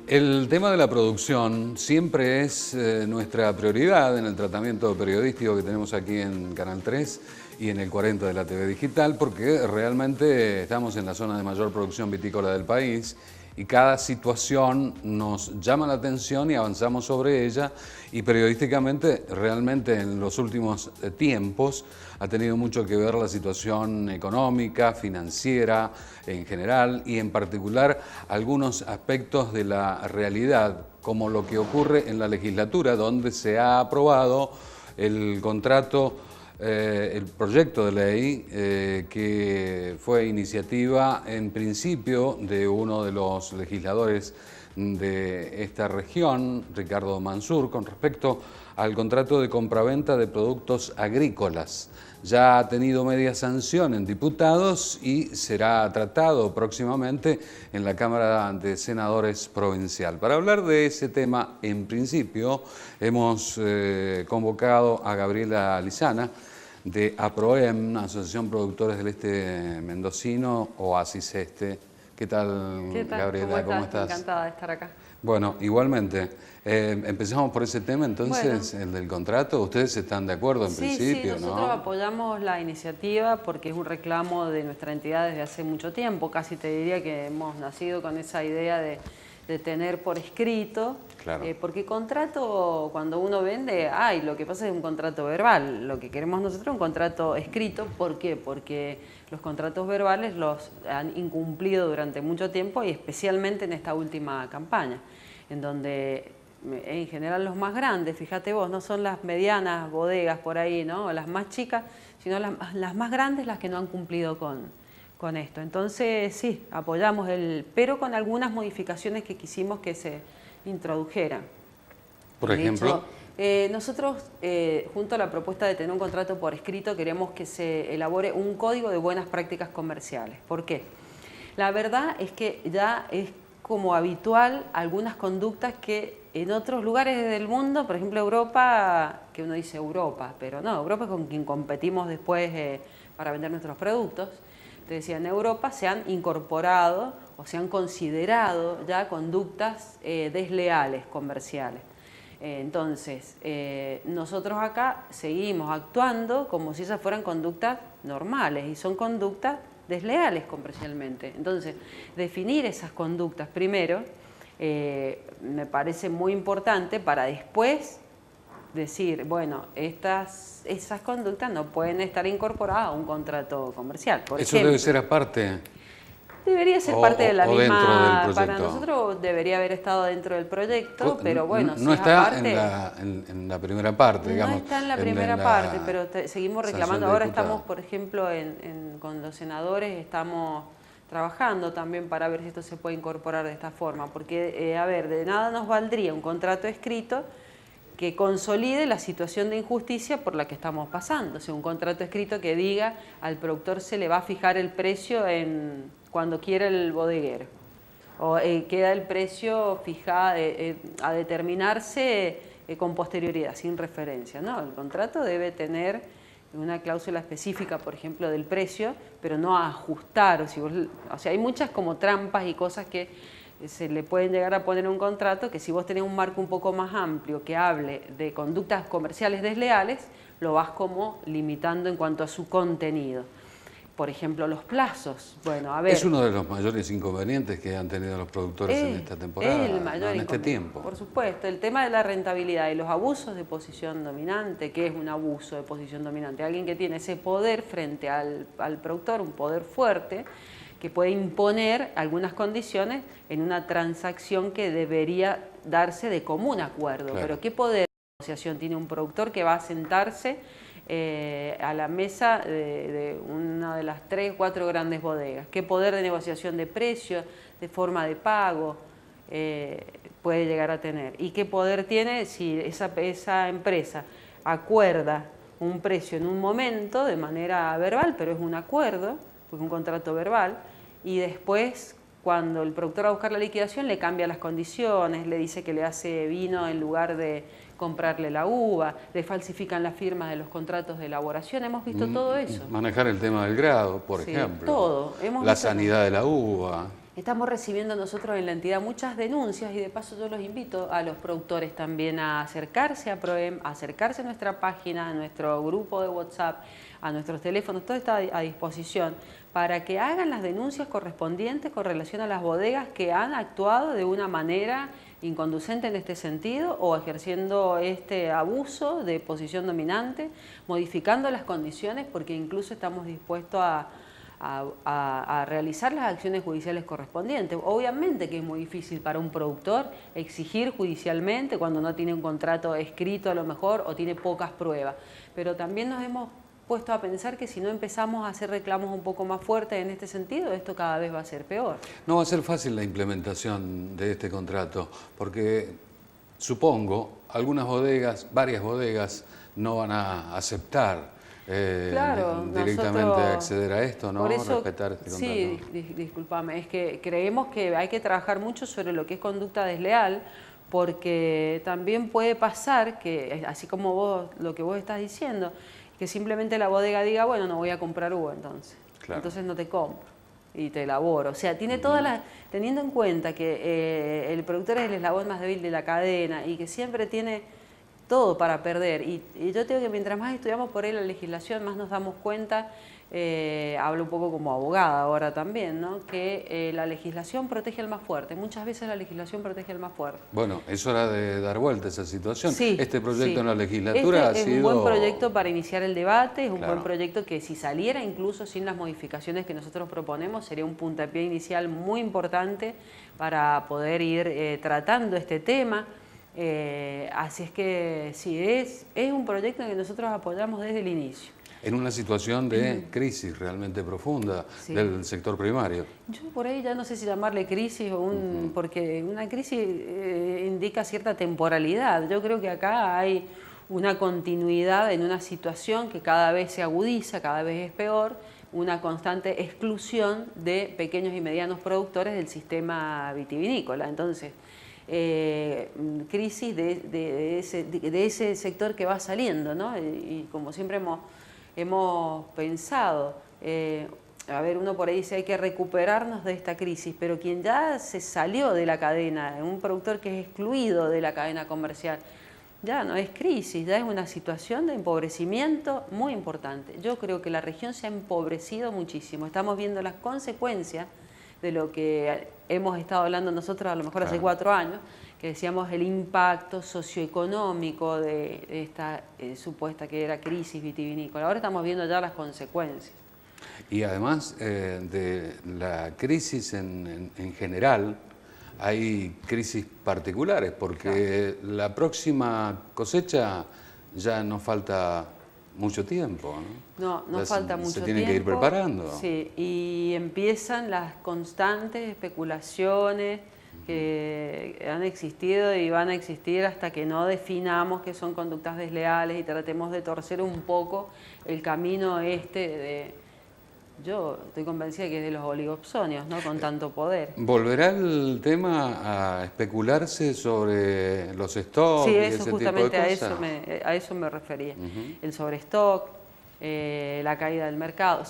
El tema de la producción siempre es nuestra prioridad en el tratamiento periodístico que tenemos aquí en Canal 3 y en el 40 de la TV Digital, porque realmente estamos en la zona de mayor producción vitícola del país y cada situación nos llama la atención y avanzamos sobre ella, y periodísticamente realmente en los últimos tiempos ha tenido mucho que ver la situación económica, financiera en general, y en particular algunos aspectos de la realidad, como lo que ocurre en la legislatura, donde se ha aprobado el contrato, el proyecto de ley que fue iniciativa en principio de uno de los legisladores de esta región, Ricardo Mansur, con respecto al contrato de compraventa de productos agrícolas. Ya ha tenido media sanción en diputados y será tratado próximamente en la Cámara de Senadores Provincial. Para hablar de ese tema, en principio, hemos convocado a Gabriela Lizana, de APROEM, Asociación Productores del Este Mendocino, Oasis Este. ¿Qué tal, Gabriela? ¿Cómo estás? Encantada de estar acá. Bueno, igualmente. Empezamos por ese tema entonces, el del contrato. ¿Ustedes están de acuerdo en principio, sí, nosotros apoyamos la iniciativa porque es un reclamo de nuestra entidad desde hace mucho tiempo. Casi te diría que hemos nacido con esa idea de tener por escrito, claro. Porque contrato, cuando uno vende, lo que pasa es un contrato verbal. Lo que queremos nosotros es un contrato escrito. ¿Por qué? Porque los contratos verbales los han incumplido durante mucho tiempo, y especialmente en esta última campaña, en donde en general los más grandes, fíjate vos, no son las medianas bodegas por ahí, ¿no? O las más chicas, sino las más grandes las que no han cumplido con esto. Entonces sí, apoyamos pero con algunas modificaciones que quisimos que se introdujeran. Por ejemplo, nosotros, junto a la propuesta de tener un contrato por escrito, queremos que se elabore un código de buenas prácticas comerciales. ¿Por qué? La verdad es que ya es como habitual algunas conductas que en otros lugares del mundo, por ejemplo Europa, que uno dice Europa, pero no, Europa es con quien competimos después para vender nuestros productos. Te decía, en Europa se han incorporado o se han considerado ya conductas desleales comerciales. Entonces, nosotros acá seguimos actuando como si esas fueran conductas normales, y son conductas desleales comercialmente. Entonces, definir esas conductas primero me parece muy importante para después decir, bueno, esas conductas no pueden estar incorporadas a un contrato comercial. Por eso ejemplo, debe ser aparte. Debería ser parte de la misma. Para proyecto. Nosotros debería haber estado dentro del proyecto, pero bueno, no si está aparte, en la primera parte, digamos. No está en la primera parte, pero seguimos reclamando. Ahora estamos, por ejemplo, con los senadores, estamos trabajando también para ver si esto se puede incorporar de esta forma, porque, a ver, de nada nos valdría un contrato escrito que consolide la situación de injusticia por la que estamos pasando. O sea, un contrato escrito que diga al productor se le va a fijar el precio cuando quiera el bodeguero, o queda el precio fijado a determinarse con posterioridad, sin referencia. No, el contrato debe tener una cláusula específica, por ejemplo, del precio, pero no a ajustar. O sea, hay muchas como trampas y cosas que se le pueden llegar a poner en un contrato, que si vos tenés un marco un poco más amplio que hable de conductas comerciales desleales, lo vas como limitando en cuanto a su contenido. Por ejemplo, los plazos. Bueno, a ver. Es uno de los mayores inconvenientes que han tenido los productores en esta temporada, en este tiempo. Por supuesto, el tema de la rentabilidad y los abusos de posición dominante. ¿Qué es un abuso de posición dominante? Alguien que tiene ese poder frente al productor, un poder fuerte, que puede imponer algunas condiciones en una transacción que debería darse de común acuerdo. Claro. Pero ¿qué poder de negociación tiene un productor que va a sentarse a la mesa de una de las 3 o 4 grandes bodegas? ¿Qué poder de negociación de precios, de forma de pago puede llegar a tener? ¿Y qué poder tiene si esa empresa acuerda un precio en un momento de manera verbal, pero es un acuerdo, porque es un contrato verbal, y después, cuando el productor va a buscar la liquidación, le cambia las condiciones, le dice que le hace vino en lugar de comprarle la uva, le falsifican las firmas de los contratos de elaboración? Hemos visto todo eso. Manejar el tema del grado, por ejemplo. Todo. La sanidad de la uva. Estamos recibiendo nosotros en la entidad muchas denuncias y de paso yo los invito a los productores también a acercarse a PROEM, a acercarse a nuestra página, a nuestro grupo de WhatsApp, a nuestros teléfonos, todo está a disposición para que hagan las denuncias correspondientes con relación a las bodegas que han actuado de una manera inconducente en este sentido o ejerciendo este abuso de posición dominante, modificando las condiciones porque incluso estamos dispuestos a realizar las acciones judiciales correspondientes. Obviamente que es muy difícil para un productor exigir judicialmente cuando no tiene un contrato escrito a lo mejor o tiene pocas pruebas, pero también nos hemos puesto a pensar que si no empezamos a hacer reclamos un poco más fuertes en este sentido, esto cada vez va a ser peor. No va a ser fácil la implementación de este contrato, porque supongo algunas bodegas, varias bodegas, no van a aceptar directamente acceder a esto, ¿no? Por eso, respetar este contrato. Sí, discúlpame, es que creemos que hay que trabajar mucho sobre lo que es conducta desleal, porque también puede pasar que, así como vos, lo que vos estás diciendo, que simplemente la bodega diga, bueno, no voy a comprar uva entonces, entonces no te compro y te elaboro. O sea, tiene todas las, teniendo en cuenta que el productor es el eslabón más débil de la cadena y que siempre tiene todo para perder. Y yo te digo que mientras más estudiamos por ahí la legislación, más nos damos cuenta, hablo un poco como abogada ahora también, ¿no? Que la legislación protege al más fuerte. Muchas veces la legislación protege al más fuerte. Bueno, es hora de dar vuelta a esa situación. Sí, este proyecto sí. en la legislatura Este ha sido... es un buen proyecto para iniciar el debate, es un Claro. buen proyecto que si saliera incluso sin las modificaciones que nosotros proponemos, sería un puntapié inicial muy importante para poder ir tratando este tema. Así es que sí, es un proyecto que nosotros apoyamos desde el inicio. En una situación de crisis realmente profunda del sector primario. Yo por ahí ya no sé si llamarle crisis o porque una crisis indica cierta temporalidad. Yo creo que acá hay una continuidad en una situación que cada vez se agudiza, cada vez es peor, una constante exclusión de pequeños y medianos productores del sistema vitivinícola. Entonces, crisis de ese sector que va saliendo, ¿no? Y como siempre hemos pensado, a ver, uno por ahí dice hay que recuperarnos de esta crisis, pero quien ya se salió de la cadena, un productor que es excluido de la cadena comercial, ya no es crisis, ya es una situación de empobrecimiento muy importante. Yo creo que la región se ha empobrecido muchísimo, estamos viendo las consecuencias de lo que hemos estado hablando nosotros a lo mejor hace 4 años, que decíamos el impacto socioeconómico de esta supuesta que era crisis vitivinícola. Ahora estamos viendo ya las consecuencias. Y además de la crisis en general, hay crisis particulares, porque la próxima cosecha ya nos falta mucho tiempo, ¿no? No falta mucho tiempo. Se tienen que ir preparando. Sí, y empiezan las constantes especulaciones que han existido y van a existir hasta que no definamos qué son conductas desleales y tratemos de torcer un poco el camino yo estoy convencida de que es de los oligopsonios, ¿no? Con tanto poder. ¿Volverá el tema a especularse sobre los stocks? Sí, y eso ese justamente tipo de cosas? a eso me refería. El sobrestock, la caída del mercado.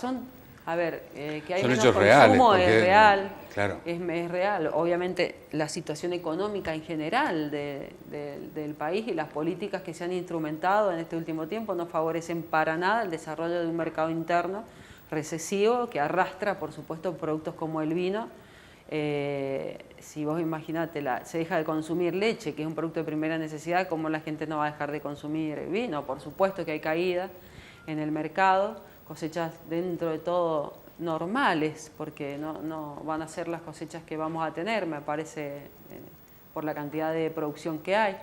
A ver, que hay son menos hechos consumo reales, es real. Claro. Es real. Obviamente la situación económica en general del país y las políticas que se han instrumentado en este último tiempo no favorecen para nada el desarrollo de un mercado interno recesivo que arrastra, por supuesto, productos como el vino. Si vos imaginate, se deja de consumir leche, que es un producto de primera necesidad, ¿cómo la gente no va a dejar de consumir vino? Por supuesto que hay caída en el mercado, cosechas dentro de todo normales, porque no van a ser las cosechas que vamos a tener, me parece, por la cantidad de producción que hay.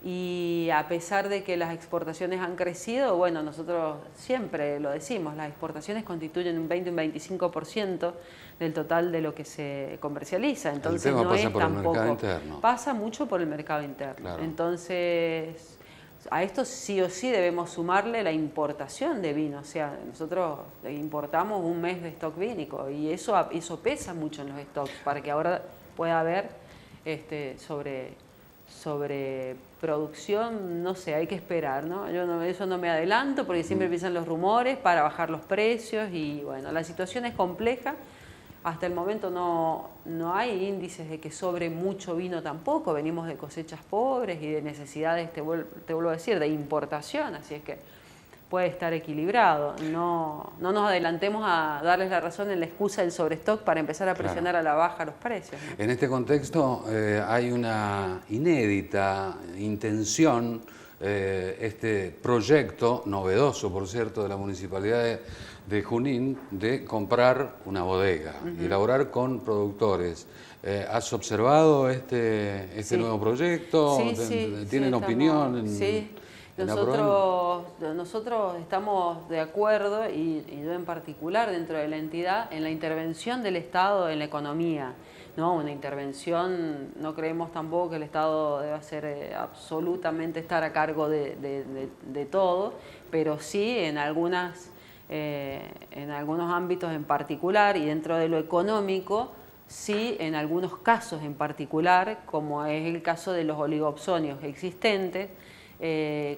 Y a pesar de que las exportaciones han crecido, bueno, nosotros siempre lo decimos, las exportaciones constituyen un 20 o un 25% del total de lo que se comercializa. Entonces el tema no pasa es por tampoco, el mercado interno. Pasa mucho por el mercado interno. Claro. Entonces, a esto sí o sí debemos sumarle la importación de vino. O sea, nosotros importamos un mes de stock vínico y eso pesa mucho en los stocks para que ahora pueda haber sobre producción, no sé, hay que esperar, ¿no? Eso no me adelanto porque siempre empiezan los rumores para bajar los precios y bueno, la situación es compleja, Hasta el momento no hay índices de que sobre mucho vino tampoco, venimos de cosechas pobres y de necesidades, te vuelvo a decir, de importación, así es que puede estar equilibrado. No nos adelantemos a darles la razón en la excusa del sobrestock para empezar a presionar a la baja los precios, ¿no? En este contexto hay una inédita intención, este proyecto, novedoso por cierto, de la Municipalidad de Junín, de comprar una bodega y elaborar con productores. ¿Has observado este nuevo proyecto? Sí, ¿Tienen opinión? Sí. Nosotros estamos de acuerdo, y yo en particular dentro de la entidad, en la intervención del Estado en la economía. ¿No? Una intervención, no creemos tampoco que el Estado deba ser absolutamente estar a cargo de todo, pero sí en algunos ámbitos en particular y dentro de lo económico, sí en algunos casos en particular, como es el caso de los oligopsonios existentes,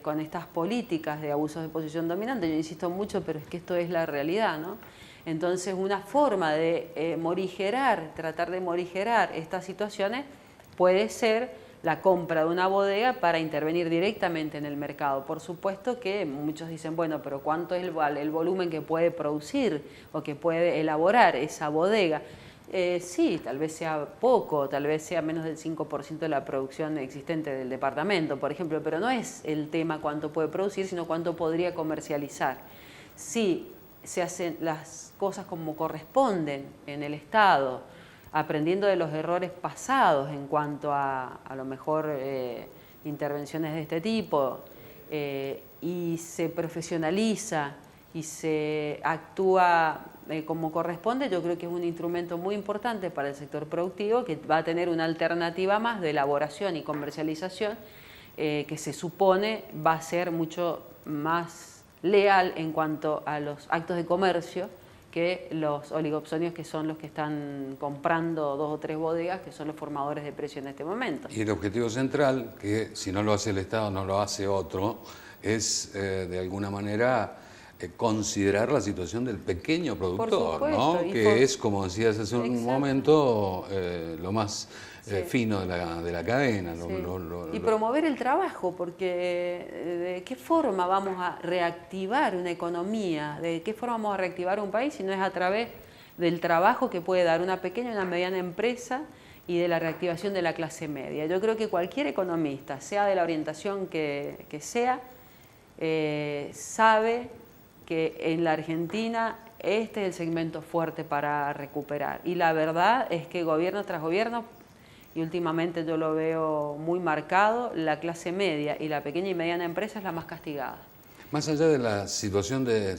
con estas políticas de abusos de posición dominante. Yo insisto mucho, pero es que esto es la realidad, ¿no? Entonces, una forma de tratar de morigerar estas situaciones puede ser la compra de una bodega para intervenir directamente en el mercado. Por supuesto que muchos dicen, bueno, pero ¿cuánto es el volumen que puede producir o que puede elaborar esa bodega? Sí, tal vez sea poco, tal vez sea menos del 5% de la producción existente del departamento, por ejemplo, pero no es el tema cuánto puede producir, sino cuánto podría comercializar. Sí, se hacen las cosas como corresponden en el Estado, aprendiendo de los errores pasados en cuanto a lo mejor intervenciones de este tipo, y se profesionaliza y se actúa como corresponde, yo creo que es un instrumento muy importante para el sector productivo, que va a tener una alternativa más de elaboración y comercialización, que se supone va a ser mucho más leal en cuanto a los actos de comercio que los oligopsonios, que son los que están comprando 2 o 3 bodegas, que son los formadores de precio en este momento. Y el objetivo central, que si no lo hace el Estado, no lo hace otro, es de alguna manera considerar la situación del pequeño productor, supuesto, ¿no? Que es, como decías hace un momento, lo más fino de la cadena. Y promover el trabajo, porque ¿de qué forma vamos a reactivar una economía? ¿De qué forma vamos a reactivar un país si no es a través del trabajo que puede dar una pequeña y una mediana empresa y de la reactivación de la clase media? Yo creo que cualquier economista, sea de la orientación que sea, sabe que en la Argentina este es el segmento fuerte para recuperar. Y la verdad es que gobierno tras gobierno, y últimamente yo lo veo muy marcado, la clase media y la pequeña y mediana empresa es la más castigada. Más allá de la situación de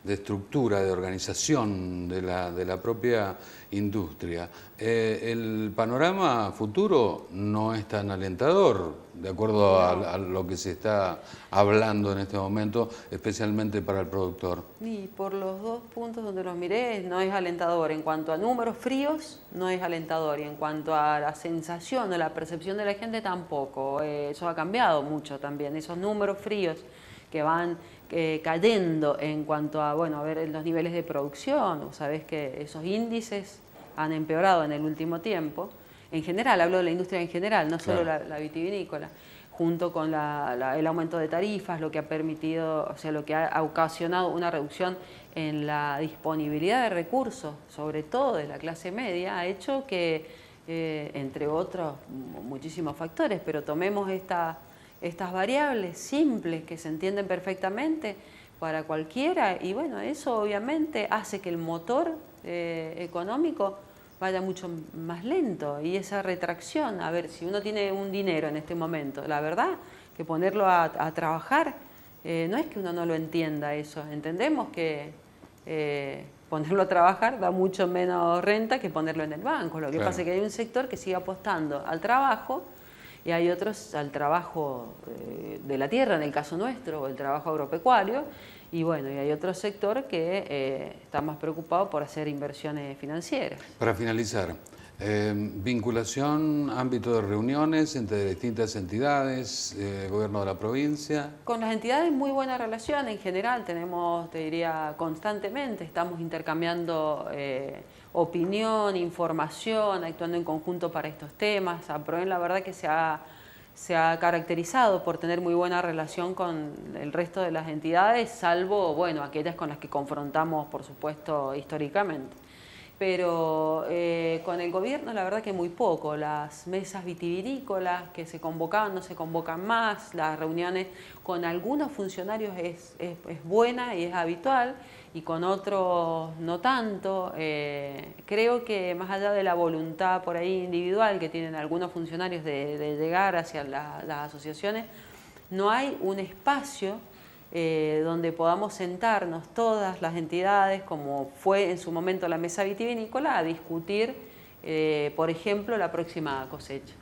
estructura, de organización de la propia industria, el panorama futuro no es tan alentador, de acuerdo a lo que se está hablando en este momento, especialmente para el productor. Y por los 2 puntos donde los miré, no es alentador. En cuanto a números fríos, no es alentador. Y en cuanto a la sensación o la percepción de la gente, tampoco. Eso ha cambiado mucho también. Esos números fríos que van cayendo en cuanto a, bueno, a ver los niveles de producción. Sabés que esos índices han empeorado en el último tiempo. En general, hablo de la industria en general, no solo la vitivinícola, junto con el aumento de tarifas, lo que ha permitido, o sea, lo que ha ocasionado una reducción en la disponibilidad de recursos, sobre todo de la clase media, ha hecho que, entre otros muchísimos factores, pero tomemos estas variables simples que se entienden perfectamente para cualquiera, y bueno, eso obviamente hace que el motor económico vaya mucho más lento, y esa retracción, a ver, si uno tiene un dinero en este momento, la verdad que ponerlo a trabajar, no es que uno no lo entienda eso, entendemos que ponerlo a trabajar da mucho menos renta que ponerlo en el banco. Lo que pasa es que hay un sector que sigue apostando al trabajo y hay otros al trabajo de la tierra, en el caso nuestro, o el trabajo agropecuario, y bueno, y hay otro sector que está más preocupado por hacer inversiones financieras. Para finalizar, Vinculación, ámbito de reuniones entre distintas entidades, gobierno de la provincia. Con las entidades muy buena relación en general, tenemos, te diría, constantemente, estamos intercambiando opinión, información, actuando en conjunto para estos temas. APROEN la verdad que se ha caracterizado por tener muy buena relación con el resto de las entidades, salvo, bueno, aquellas con las que confrontamos, por supuesto, históricamente. Pero con el gobierno la verdad que muy poco, las mesas vitivinícolas que se convocaban no se convocan más, las reuniones con algunos funcionarios es buena y es habitual y con otros no tanto. Creo que más allá de la voluntad por ahí individual que tienen algunos funcionarios de llegar hacia las asociaciones, no hay un espacio donde podamos sentarnos todas las entidades, como fue en su momento la mesa vitivinícola, a discutir, por ejemplo, la próxima cosecha.